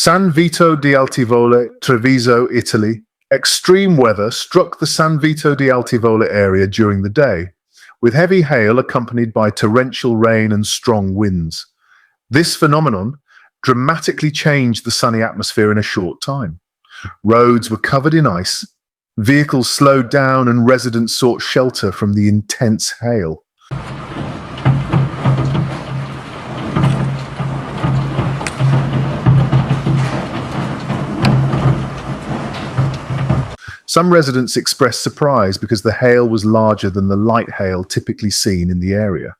San Vito di Altivole, Treviso, Italy. Extreme weather struck the San Vito di Altivole area during the day, with heavy hail accompanied by torrential rain and strong winds. This phenomenon dramatically changed the sunny atmosphere in a short time. Roads were covered in ice, vehicles slowed down, and residents sought shelter from the intense hail. Some residents expressed surprise because the hail was larger than the light hail typically seen in the area.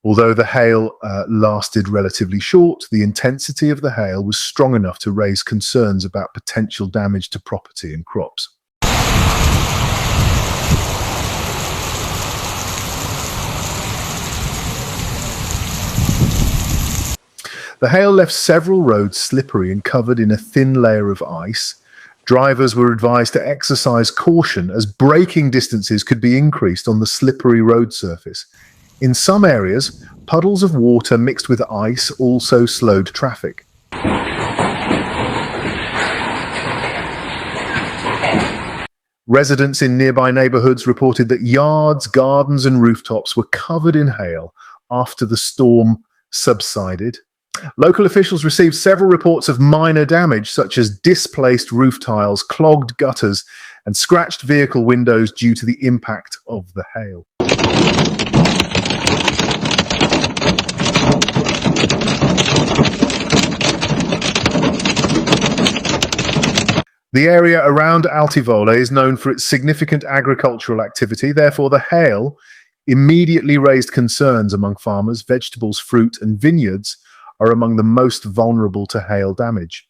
Although the hail lasted relatively short, the intensity of the hail was strong enough to raise concerns about potential damage to property and crops. The hail left several roads slippery and covered in a thin layer of ice. Drivers were advised to exercise caution as braking distances could be increased on the slippery road surface. In some areas, puddles of water mixed with ice also slowed traffic. Residents in nearby neighborhoods reported that yards, gardens, and rooftops were covered in hail after the storm subsided. Local officials received several reports of minor damage, such as displaced roof tiles, clogged gutters, and scratched vehicle windows due to the impact of the hail. The area around Altivole is known for its significant agricultural activity. Therefore, the hail immediately raised concerns among farmers. Vegetables, fruit, and vineyards are among the most vulnerable to hail damage.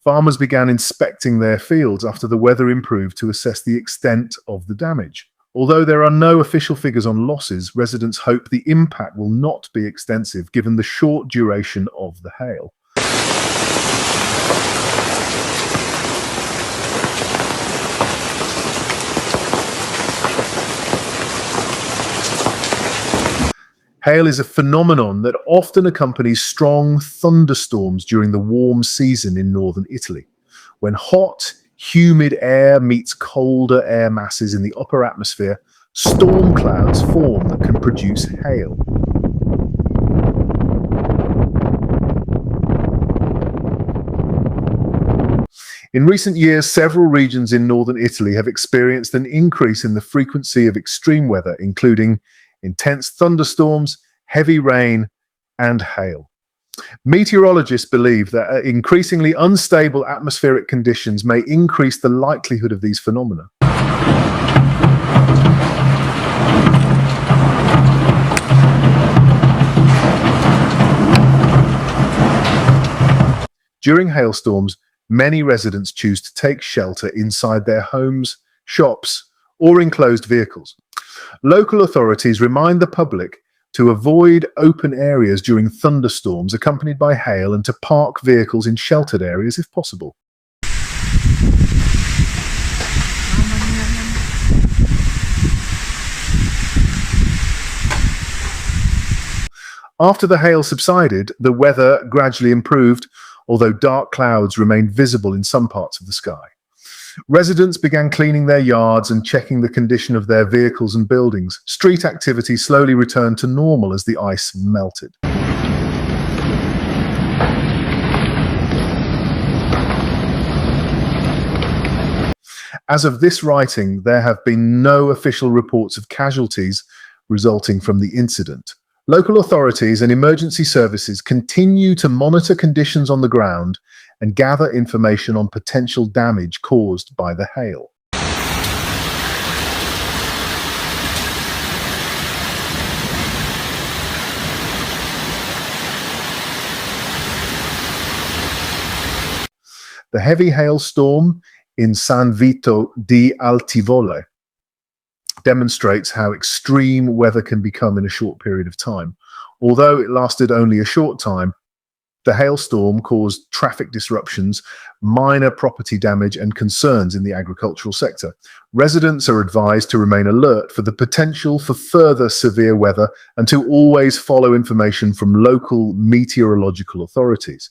Farmers began inspecting their fields after the weather improved to assess the extent of the damage. Although there are no official figures on losses, residents hope the impact will not be extensive given the short duration of the hail. Hail is a phenomenon that often accompanies strong thunderstorms during the warm season in northern Italy. When hot, humid air meets colder air masses in the upper atmosphere, storm clouds form that can produce hail. In recent years, several regions in northern Italy have experienced an increase in the frequency of extreme weather, including intense thunderstorms, heavy rain, and hail. Meteorologists believe that increasingly unstable atmospheric conditions may increase the likelihood of these phenomena. During hailstorms, many residents choose to take shelter inside their homes, shops, or enclosed vehicles. Local authorities remind the public to avoid open areas during thunderstorms accompanied by hail and to park vehicles in sheltered areas if possible. After the hail subsided, the weather gradually improved, although dark clouds remained visible in some parts of the sky. Residents began cleaning their yards and checking the condition of their vehicles and buildings. Street activity slowly returned to normal as the ice melted. As of this writing, there have been no official reports of casualties resulting from the incident. Local authorities and emergency services continue to monitor conditions on the ground and gather information on potential damage caused by the hail. The heavy hailstorm in San Vito di Altivole demonstrates how extreme weather can become in a short period of time. Although it lasted only a short time, The hailstorm caused traffic disruptions, minor property damage, and concerns in the agricultural sector. Residents are advised to remain alert for the potential for further severe weather and to always follow information from local meteorological authorities.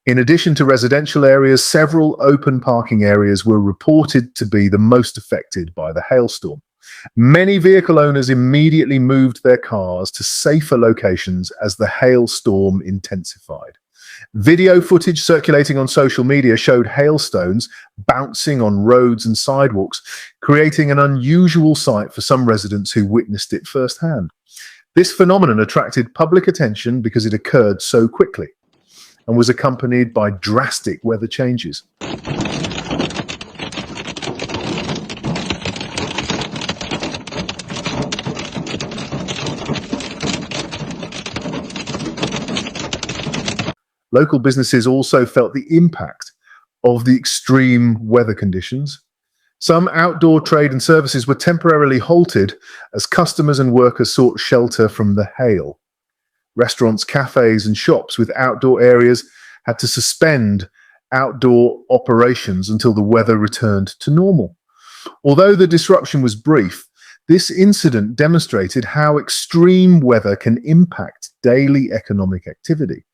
In addition to residential areas, several open parking areas were reported to be the most affected by the hailstorm. Many vehicle owners immediately moved their cars to safer locations as the hailstorm intensified. Video footage circulating on social media showed hailstones bouncing on roads and sidewalks, creating an unusual sight for some residents who witnessed it firsthand. This phenomenon attracted public attention because it occurred so quickly and was accompanied by drastic weather changes. Local businesses also felt the impact of the extreme weather conditions. Some outdoor trade and services were temporarily halted as customers and workers sought shelter from the hail. Restaurants, cafes, and shops with outdoor areas had to suspend outdoor operations until the weather returned to normal. Although the disruption was brief, this incident demonstrated how extreme weather can impact daily economic activity.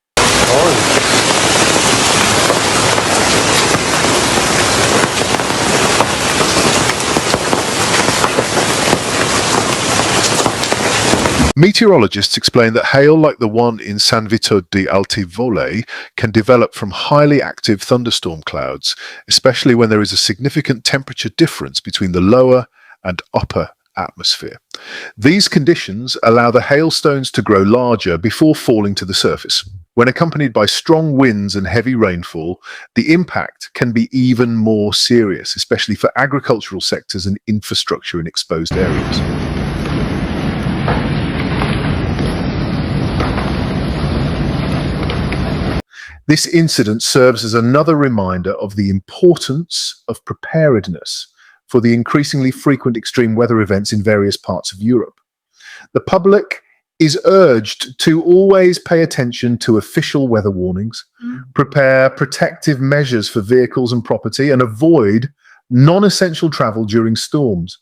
Meteorologists explain that hail like the one in San Vito di Altivole can develop from highly active thunderstorm clouds, especially when there is a significant temperature difference between the lower and upper atmosphere. These conditions allow the hailstones to grow larger before falling to the surface. When accompanied by strong winds and heavy rainfall, the impact can be even more serious, especially for agricultural sectors and infrastructure in exposed areas. This incident serves as another reminder of the importance of preparedness for the increasingly frequent extreme weather events in various parts of Europe. The public is urged to always pay attention to official weather warnings, prepare protective measures for vehicles and property, and avoid non-essential travel during storms.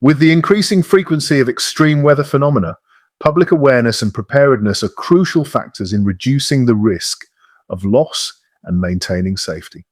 With the increasing frequency of extreme weather phenomena, public awareness and preparedness are crucial factors in reducing the risk of loss and maintaining safety.